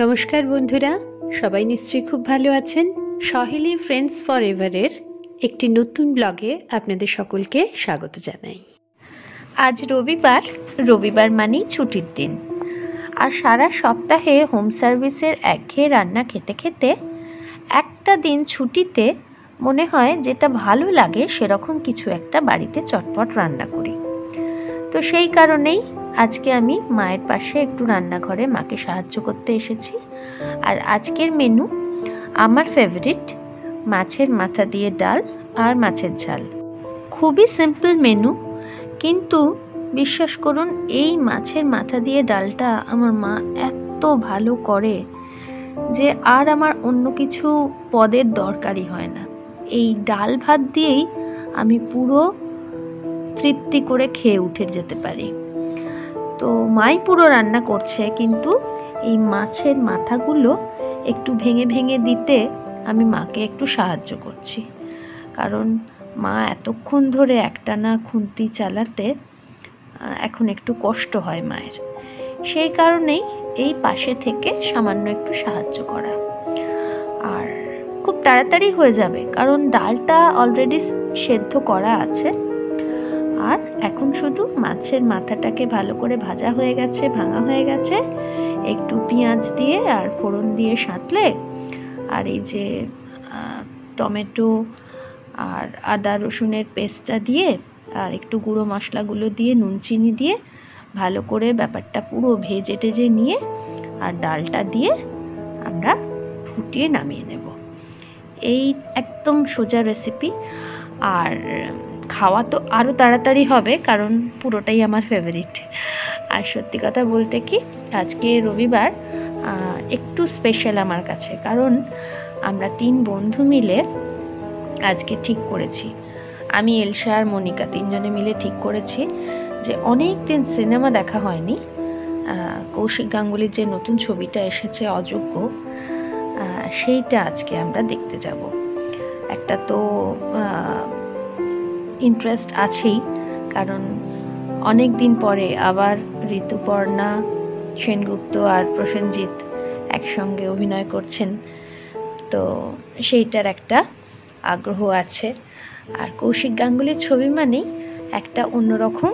নমস্কার বন্ধুরা, সবাই নিশ্চয়ই খুব ভালো আছেন। সহেলি ফ্রেন্ডস ফর এভারের একটি নতুন ব্লগে আপনাদের সকলকে স্বাগত জানাই। আজ রবিবার মানেই ছুটির দিন। আর সারা সপ্তাহে হোম সার্ভিসের একঘেয়ে রান্না খেতে খেতে একটা দিন ছুটিতে মনে হয় যেটা ভালো লাগে সেরকম কিছু একটা বাড়িতে চটপট রান্না করি। তো সেই কারণেই আজকে আমি মায়ের পাশে একটু রান্নাঘরে মাকে সাহায্য করতে এসেছি। আর আজকের মেনু আমার ফেভারিট মাছের মাথা দিয়ে ডাল আর মাছের ঝাল। খুবই সিম্পল মেনু, কিন্তু বিশ্বাস করুন এই মাছের মাথা দিয়ে ডালটা আমার মা এত ভালো করে যে আর আমার অন্য কিছু পদের দরকারই হয় না। এই ডাল ভাত দিয়েই আমি পুরো তৃপ্তি করে খেয়ে উঠে যেতে পারি। তো মাই পুরো রান্না করছে, কিন্তু এই মাছের মাথাগুলো একটু ভেঙে ভেঙে দিতে আমি মাকে একটু সাহায্য করছি, কারণ মা এতক্ষণ ধরে একটানা খুন্তি চালাতে এখন একটু কষ্ট হয় মায়ের। সেই কারণেই এই পাশে থেকে সামান্য একটু সাহায্য করা। আর খুব তাড়াতাড়ি হয়ে যাবে, কারণ ডালটা অলরেডি সেদ্ধ করা আছে। আর এখন শুধু মাছের মাথাটাকে ভালো করে ভাজা হয়ে গেছে, ভাঙা হয়ে গেছে, একটু পেঁয়াজ দিয়ে আর ফোড়ন দিয়ে সাঁতলে আর এই যে টমেটো আর আদা রসুনের পেস্টটা দিয়ে আর একটু গুঁড়ো মশলাগুলো দিয়ে নুন চিনি দিয়ে ভালো করে ব্যাপারটা পুরো ভেজে টেজে নিয়ে আর ডালটা দিয়ে আমরা ফুটিয়ে নামিয়ে নেব। এই একদম সোজা রেসিপি। আর খাওয়া তো আরও তাড়াতাড়ি হবে, কারণ পুরোটাই আমার ফেভারিট। আর সত্যি কথা বলতে কি, আজকে রবিবার একটু স্পেশাল আমার কাছে, কারণ আমরা 3 বন্ধু মিলে আজকে ঠিক করেছি, আমি এলসা আর মনিকা 3 জনে মিলে ঠিক করেছি যে অনেক দিন সিনেমা দেখা হয়নি। কৌশিক গাঙ্গুলির যে নতুন ছবিটা এসেছে অযোগ্য, সেইটা আজকে আমরা দেখতে যাব। একটা তো ইন্টারেস্ট আছেই, কারণ অনেক দিন পরে আবার ঋতুপর্ণা সেনগুপ্ত আর প্রসেনজিৎ একসঙ্গে অভিনয় করছেন, তো সেইটার একটা আগ্রহ আছে। আর কৌশিক গাঙ্গুলির ছবি মানেই একটা অন্যরকম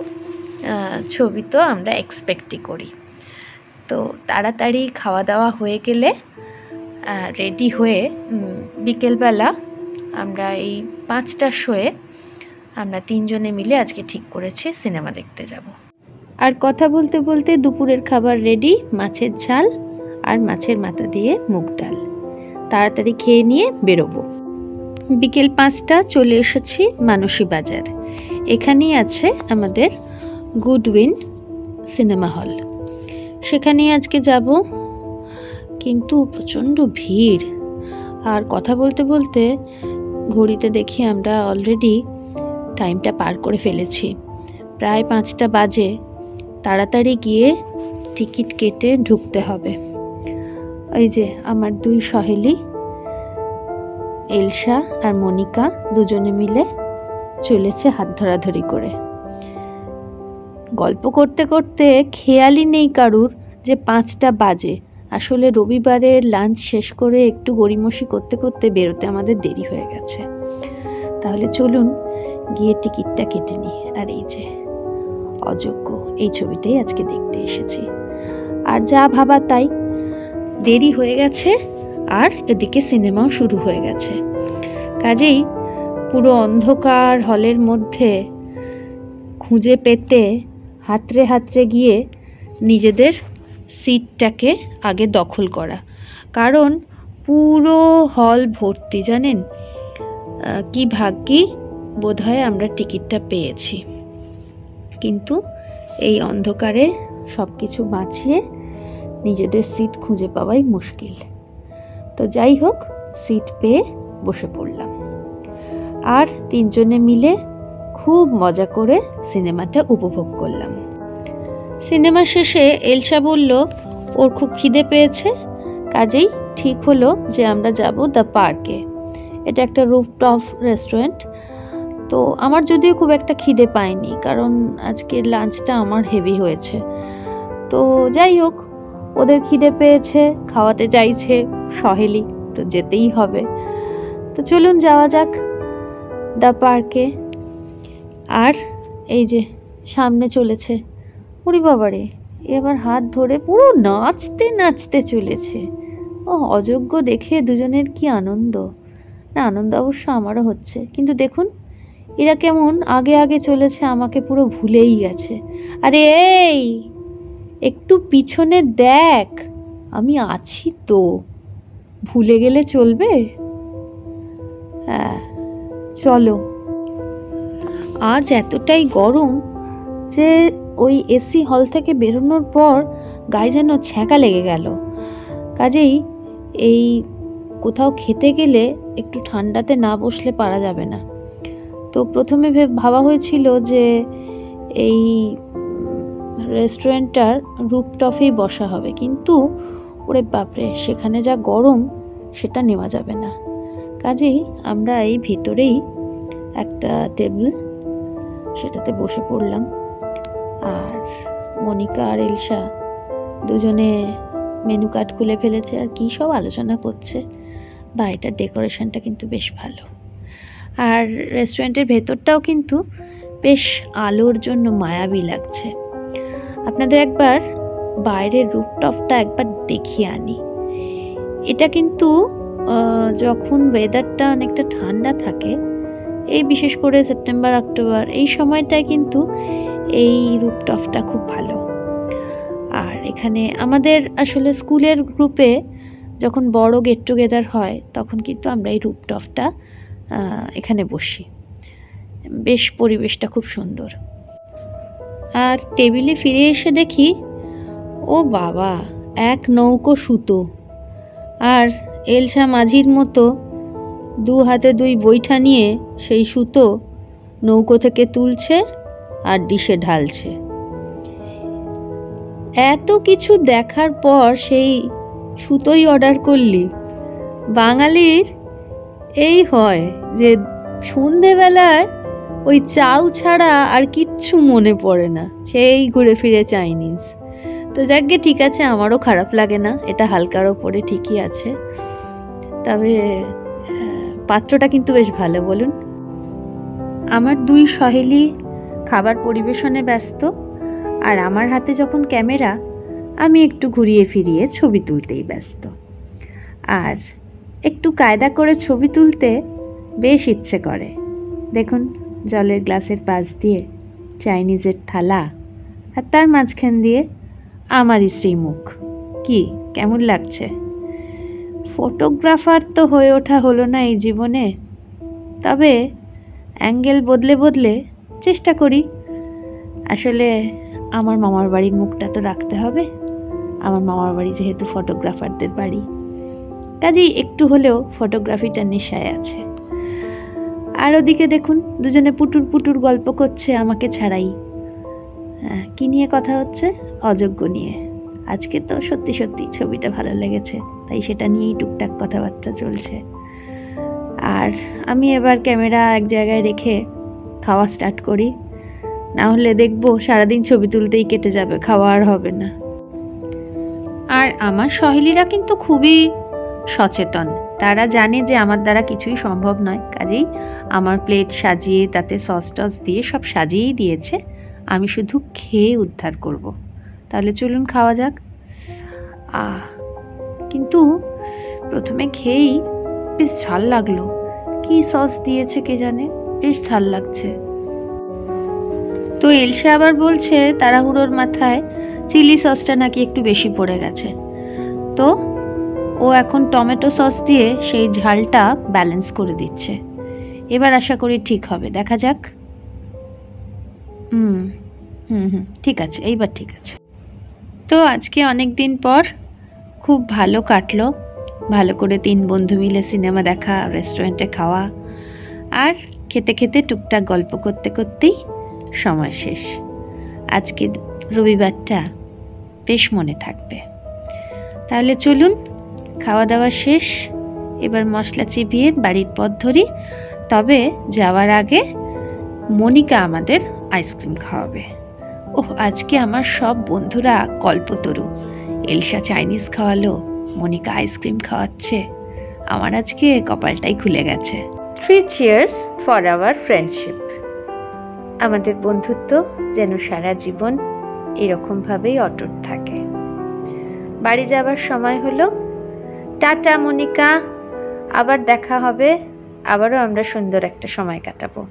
ছবি তো আমরা এক্সপেক্টই করি। তো তাড়াতাড়ি খাওয়া দাওয়া হয়ে গেলে রেডি হয়ে বিকেলবেলা আমরা এই 5টার শোয়ে আমরা 3 জনে মিলে আজকে ঠিক করেছি সিনেমা দেখতে যাব। আর কথা বলতে বলতে দুপুরের খাবার রেডি, মাছের ঝাল আর মাছের মাথা দিয়ে মুগ ডাল। তাড়াতাড়ি খেয়ে নিয়ে বেরোবো। বিকেল 5টা চলে এসেছি মানসী বাজার। এখানেই আছে আমাদের গুডউইন সিনেমা হল, সেখানেই আজকে যাব। কিন্তু প্রচণ্ড ভিড়। আর কথা বলতে বলতে ঘড়িতে দেখি আমরা অলরেডি টাইমটা পার করে ফেলেছি, প্রায় 5টা বাজে। তাড়াতাড়ি গিয়ে টিকিট কেটে ঢুকতে হবে। এই যে আমার 2 সহেলি এলসা আর মনিকা দুজনে মিলে চলেছে হাত ধরাধরি করে। গল্প করতে করতে খেয়ালই নেই কারুর যে 5টা বাজে। আসলে রবিবারের লাঞ্চ শেষ করে একটু গড়িমসি করতে করতে বেরোতে আমাদের দেরি হয়ে গেছে। তাহলে চলুন গিয়ে টিকিটটা কেটে নিই। আর এই যে অযোগ্য, এই ছবিটাই আজকে দেখতে এসেছি। আর যা ভাবা তাই, দেরি হয়ে গেছে আর এদিকে সিনেমাও শুরু হয়ে গেছে। কাজেই পুরো অন্ধকার হলের মধ্যে খুঁজে পেতে হাতড়ে হাতড়ে গিয়ে নিজেদের সিটটাকে আগে দখল করা, কারণ পুরো হল ভর্তি। জানেন কি ভাগ্যি বোধহয় আমরা টিকিটটা পেয়েছি, কিন্তু এই অন্ধকারে সব কিছু বাঁচিয়ে নিজেদের সিট খুঁজে পাওয়াই মুশকিল। তো যাই হোক, সিট পেয়ে বসে পড়লাম আর 3 জনে মিলে খুব মজা করে সিনেমাটা উপভোগ করলাম। সিনেমা শেষে এলসা বলল ওর খুব খিদে পেয়েছে, কাজেই ঠিক হলো যে আমরা যাব দ্য পার্কে। এটা একটা রুফটপ রেস্টুরেন্ট। তো আমার যদিও খুব একটা খিদে পায়নি, কারণ আজকের লাঞ্চটা আমার হেভি হয়েছে। তো যাই হোক, ওদের খিদে পেয়েছে, খাওয়াতে চাইছে সহেলি, তো যেতেই হবে। তো চলুন যাওয়া যাক দ্য পার্কে। আর এই যে সামনে চলেছে, ওরে বাবারে, এবার হাত ধরে পুরো নাচতে নাচতে চলেছে। ও অযোগ্য দেখে দুজনের কি আনন্দ। না, আনন্দ অবশ্য আমারও হচ্ছে, কিন্তু দেখুন এরা কেমন আগে আগে চলেছে, আমাকে পুরো ভুলেই গেছে। আরে এই একটু পিছনে দেখ, আমি আছি তো, ভুলে গেলে চলবে? হ্যাঁ চলো। আজ এতটাই গরম যে ওই এসি হল থেকে বেরোনোর পর গায়ে যেন ছ্যাঁকা লেগে গেল। কাজেই এই কোথাও খেতে গেলে একটু ঠান্ডাতে না বসলে পারা যাবে না। তো প্রথমে ভাবা হয়েছিল যে এই রেস্টুরেন্টটার রুফটপেই বসা হবে, কিন্তু ওরে বাপরে সেখানে যা গরম, সেটা নেওয়া যাবে না। কাজেই আমরা এই ভিতরেই একটা টেবিল, সেটাতে বসে পড়লাম। আর মনিকা আর এলসা দুজনে মেনু কার্ড খুলে ফেলেছে আর কী সব আলোচনা করছে। বা এটার ডেকোরেশনটা কিন্তু বেশ ভালো, আর রেস্টুরেন্টের ভেতরটাও কিন্তু বেশ আলোর জন্য মায়াবী লাগছে। আপনাদের একবার বাইরের রুফটপটা একবার দেখিয়ে আনি। এটা কিন্তু যখন ওয়েদারটা অনেকটা ঠান্ডা থাকে, এই বিশেষ করে সেপ্টেম্বর অক্টোবর এই সময়টায় কিন্তু এই রুফটপটা খুব ভালো। আর এখানে আমাদের আসলে স্কুলের গ্রুপে যখন বড় গেট টুগেদার হয়, তখন কিন্তু আমরা এই রুফটপটা এখানে বসি। বেশ পরিবেশটা খুব সুন্দর। আর টেবিলে ফিরে এসে দেখি, ও বাবা, এক নৌকো সুতো, আর এলসা মাঝির মতো দু হাতে দুই বৈঠা নিয়ে সেই সুতো নৌকো থেকে তুলছে আর ডিশে ঢালছে। এত কিছু দেখার পর সেই সুতোই অর্ডার করলি। বাঙালির এই হয় যে সন্ধেবেলায় ওই চাউ ছাড়া আর কিচ্ছু মনে পড়ে না, সেই ঘুরে ফিরে চাইনিজ। তো যাকগে, ঠিক আছে, আমারও খারাপ লাগে না, এটা হালকার ওপরে ঠিকই আছে। তবে পাত্রটা কিন্তু বেশ ভালো, বলুন। আমার দুই সহেলি খাবার পরিবেশনে ব্যস্ত, আর আমার হাতে যখন ক্যামেরা, আমি একটু ঘুরিয়ে ফিরিয়ে ছবি তুলতেই ব্যস্ত। আর একটু কায়দা করে ছবি তুলতে বেশ ইচ্ছে করে। দেখুন, জলের গ্লাসের পাশ দিয়ে চাইনিজের থালা, আর তার মাঝখান দিয়ে আমারই শ্রীমুখ। কি কেমন লাগছে? ফটোগ্রাফার তো হয়ে ওঠা হলো না এই জীবনে, তবে অ্যাঙ্গেল বদলে বদলে চেষ্টা করি। আসলে আমার মামার বাড়ির মুখটা তো রাখতে হবে, আমার মামার বাড়ি যেহেতু ফটোগ্রাফারদের বাড়ি, কাজেই একটু হলেও ফটোগ্রাফিটা নেশায় আছে। আর ওদিকে দেখুন, দুজনে পুটুর পুটুর গল্প করছে আমাকে ছাড়াই। কি নিয়ে কথা হচ্ছে? অযোগ্য নিয়ে। আজকে তো সত্যি সত্যি ছবিটা ভালো লেগেছে, তাই সেটা নিয়েই টুকটাক কথাবার্তা চলছে। আর আমি এবার ক্যামেরা এক জায়গায় রেখে খাওয়া স্টার্ট করি, না হলে দেখবো সারাদিন ছবি তুলতেই কেটে যাবে, খাওয়া আর হবে না। আর আমার সহেলিরা কিন্তু খুবই সচেতন, তারা জানে যে আমার দ্বারা কিছুই সম্ভব নয়, কাজেই আমার প্লেট সাজিয়ে তাতে সস টস দিয়ে সব সাজিয়েই দিয়েছে, আমি শুধু খেয়ে উদ্ধার করব। তাহলে চলুন খাওয়া যাক। কিন্তু প্রথমে খেয়েই বেশ ঝাল লাগলো, কি সস দিয়েছে কে জানে, বেশ ঝাল লাগছে। তো এলসা আবার বলছে তাড়াহুড়োর মাথায় চিলি সসটা নাকি একটু বেশি পড়ে গেছে, তো ও এখন টমেটো সস দিয়ে সেই ঝালটা ব্যালেন্স করে দিচ্ছে। এবার আশা করি ঠিক হবে, দেখা যাক। ঠিক আছে, এইবার ঠিক আছে। তো আজকে অনেক দিন পর খুব ভালো কাটলো, ভালো করে 3 বন্ধু মিলে সিনেমা দেখা, রেস্টুরেন্টে খাওয়া, আর খেতে খেতে টুকটাক গল্প করতে করতেই সময় শেষ। আজকে রবিবারটা বেশ মনে থাকবে। তাহলে চলুন, খাওয়া দাওয়া শেষ, এবার মশলা চিবিয়ে বাড়ির পথ ধরি। তবে যাওয়ার আগে মনিকা আমাদের আইসক্রিম খাওয়াবে। ওহ, আজকে আমার সব বন্ধুরা কল্পতরু, এলসা চাইনিজ খাওয়ালো, মনিকা আইসক্রিম খাওয়াচ্ছে। আমার আজকে কপালটাই খুলে গেছে। 3 cheers ফর আওয়ার ফ্রেন্ডশিপ। আমাদের বন্ধুত্ব যেন সারা জীবন এরকমভাবেই অটুট থাকে। বাড়ি যাবার সময় হলো। টাটা মনিকা, আবার দেখা হবে, আবারও আমরা সুন্দর একটা সময় কাটাবো।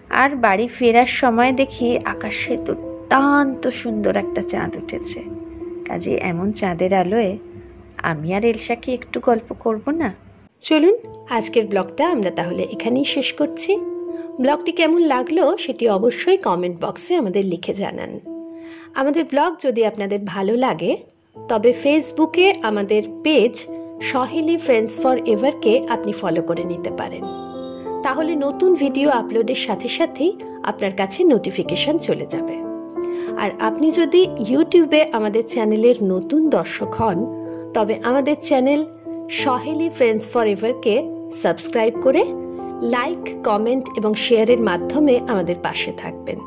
আর বাড়ি ফেরার সময় দেখি আকাশে দুর্দান্ত সুন্দর একটা চাঁদ উঠেছে। কাজে এমন চাঁদের আলোয় আমি আর এলসা কি একটু গল্প করব না? চলুন আজকের ব্লগটা আমরা তাহলে এখানেই শেষ করছি। ব্লগটি কেমন লাগলো সেটি অবশ্যই কমেন্ট বক্সে আমাদের লিখে জানান। আমাদের ব্লগ যদি আপনাদের ভালো লাগে তবে ফেসবুকে আমাদের পেজ সহেলি ফ্রেন্ডস ফর এভারকে আপনি ফলো করে নিতে পারেন। তাহলে নতুন ভিডিও আপলোডের সাথে সাথেই আপনার কাছে নোটিফিকেশন চলে যাবে। আর আপনি যদি ইউটিউবে আমাদের চ্যানেলের নতুন দর্শক হন তবে আমাদের চ্যানেল সহেলি ফ্রেন্ডস ফর এভারকে সাবস্ক্রাইব করে লাইক, কমেন্ট এবং শেয়ারের মাধ্যমে আমাদের পাশে থাকবেন।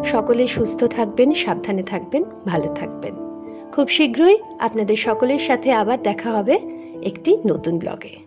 সকলে সুস্থ থাকবেন, সাবধানে থাকবেন, ভালো থাকবেন। খুব শীঘ্রই আপনাদের সকলের সাথে আবার দেখা হবে একটি নতুন ব্লগে।